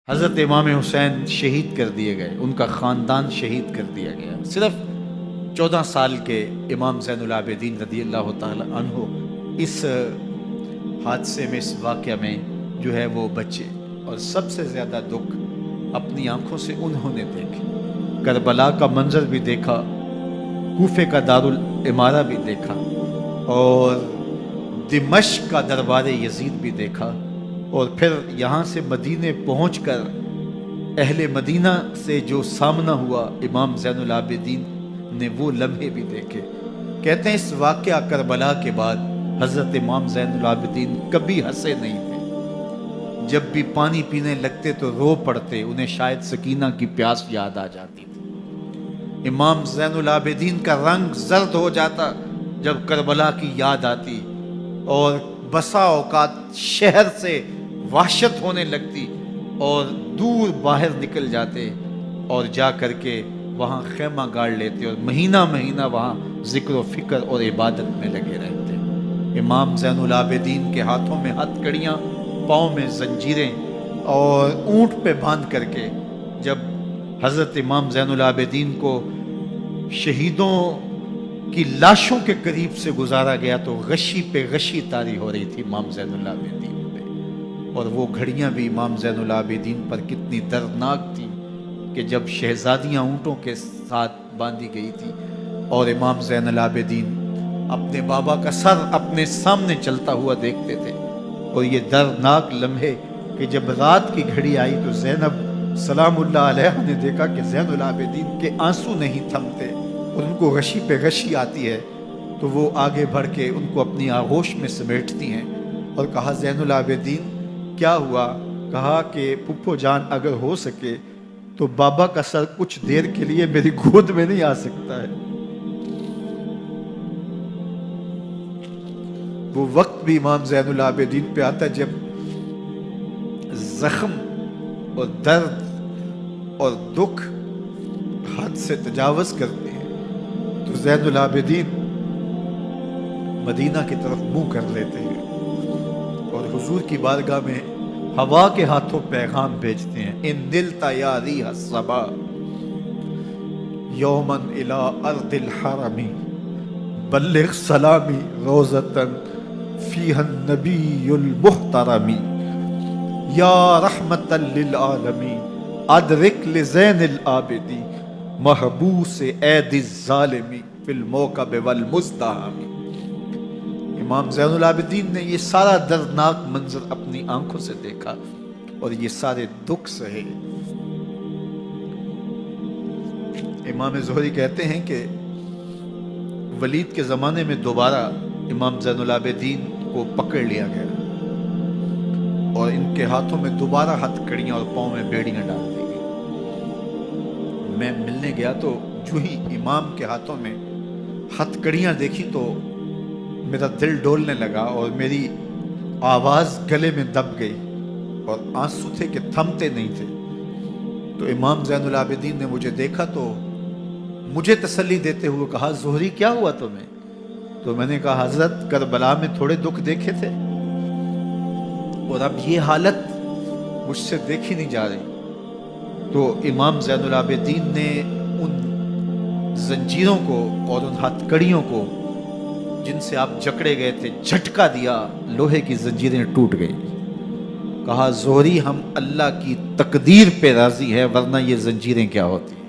حضرت امام حسین شہید کر دیے گئے، ان کا خاندان شہید کر دیا گیا۔ صرف 14 سال کے امام زین العابدین رضی اللہ تعالی عنہ اس حادثے میں، اس واقعہ میں جو ہے وہ بچے، اور سب سے زیادہ دکھ اپنی آنکھوں سے انہوں نے دیکھے۔ کربلا کا منظر بھی دیکھا، کوفے کا دارالعمارہ بھی دیکھا، اور دمشق کا دربار یزید بھی دیکھا، اور پھر یہاں سے مدینے پہنچ کر اہل مدینہ سے جو سامنا ہوا امام زین العابدین نے وہ لمحے بھی دیکھے۔ کہتے ہیں اس واقعہ کربلا کے بعد حضرت امام زین العابدین کبھی ہنسے نہیں تھے۔ جب بھی پانی پینے لگتے تو رو پڑتے، انہیں شاید سکینہ کی پیاس یاد آ جاتی تھی۔ امام زین العابدین کا رنگ زرد ہو جاتا جب کربلا کی یاد آتی، اور بسا اوقات شہر سے وحشت ہونے لگتی اور دور باہر نکل جاتے اور جا کر کے وہاں خیمہ گاڑ لیتے، اور مہینہ مہینہ وہاں ذکر و فکر اور عبادت میں لگے رہتے۔ امام زین العابدین کے ہاتھوں میں ہتھ کڑیاں، پاؤں میں زنجیریں، اور اونٹ پہ باندھ کر کے جب حضرت امام زین العابدین کو شہیدوں کی لاشوں کے قریب سے گزارا گیا تو غشی پہ غشی طاری ہو رہی تھی امام زین العابدین پہ، اور وہ گھڑیاں بھی امام زین العابدین پر کتنی دردناک تھی کہ جب شہزادیاں اونٹوں کے ساتھ باندھی گئی تھی اور امام زین العابدین اپنے بابا کا سر اپنے سامنے چلتا ہوا دیکھتے تھے، اور یہ دردناک لمحے کہ جب رات کی گھڑی آئی تو زینب سلام اللہ علیہ نے دیکھا کہ زین العابدین کے آنسو نہیں تھمتے اور ان کو غشی پہ غشی آتی ہے، تو وہ آگے بڑھ کے ان کو اپنی آغوش میں سمیٹتی ہیں اور کہا زین العابدین کیا ہوا؟ کہا کہ پھپھو جان اگر ہو سکے تو بابا کا سر کچھ دیر کے لیے میری گود میں نہیں آ سکتا ہے۔ وہ وقت بھی امام زین العابدین پہ آتا جب زخم اور درد اور دکھ حد سے تجاوز کرتے ہیں تو زین العابدین مدینہ کی طرف منہ کر لیتے ہیں اور حضور کی بارگاہ میں ہوا کے ہاتھوں پیغام بھیجتے ہیں، ان نلتا یا ریح الصبا یومن الی ارض الحرم بلغ سلامی روزتن فیہا النبی المحترم یا رحمتا للعالمین ادرک لزین العابدی محبوس عید الظالمی فی الموکب والمزدحم۔ امام زین العابدین نے یہ سارا دردناک منظر اپنی آنکھوں سے دیکھا اور یہ سارے دکھ سہے۔ امام زہری کہتے ہیں کہ ولید کے زمانے میں دوبارہ امام زین العابدین کو پکڑ لیا گیا اور ان کے ہاتھوں میں دوبارہ ہتھ کڑیاں اور پاؤں میں بیڑیاں ڈال دی گئی۔ میں ملنے گیا تو جو ہی امام کے ہاتھوں میں ہتھ کڑیاں دیکھی تو میرا دل ڈولنے لگا اور میری آواز گلے میں دب گئی اور آنسو تھے کہ تھمتے نہیں تھے۔ تو امام زین العابدین نے مجھے دیکھا تو مجھے تسلی دیتے ہوئے کہا زہری کیا ہوا تمہیں؟ تو میں نے کہا حضرت کربلا میں تھوڑے دکھ دیکھے تھے اور اب یہ حالت مجھ سے دیکھی نہیں جا رہی۔ تو امام زین العابدین نے ان زنجیروں کو اور ان ہتھ کڑیوں کو جن سے آپ جکڑے گئے تھے جھٹکا دیا، لوہے کی زنجیریں ٹوٹ گئیں۔ کہا زہری ہم اللہ کی تقدیر پہ راضی ہے ورنہ یہ زنجیریں کیا ہوتی ہیں۔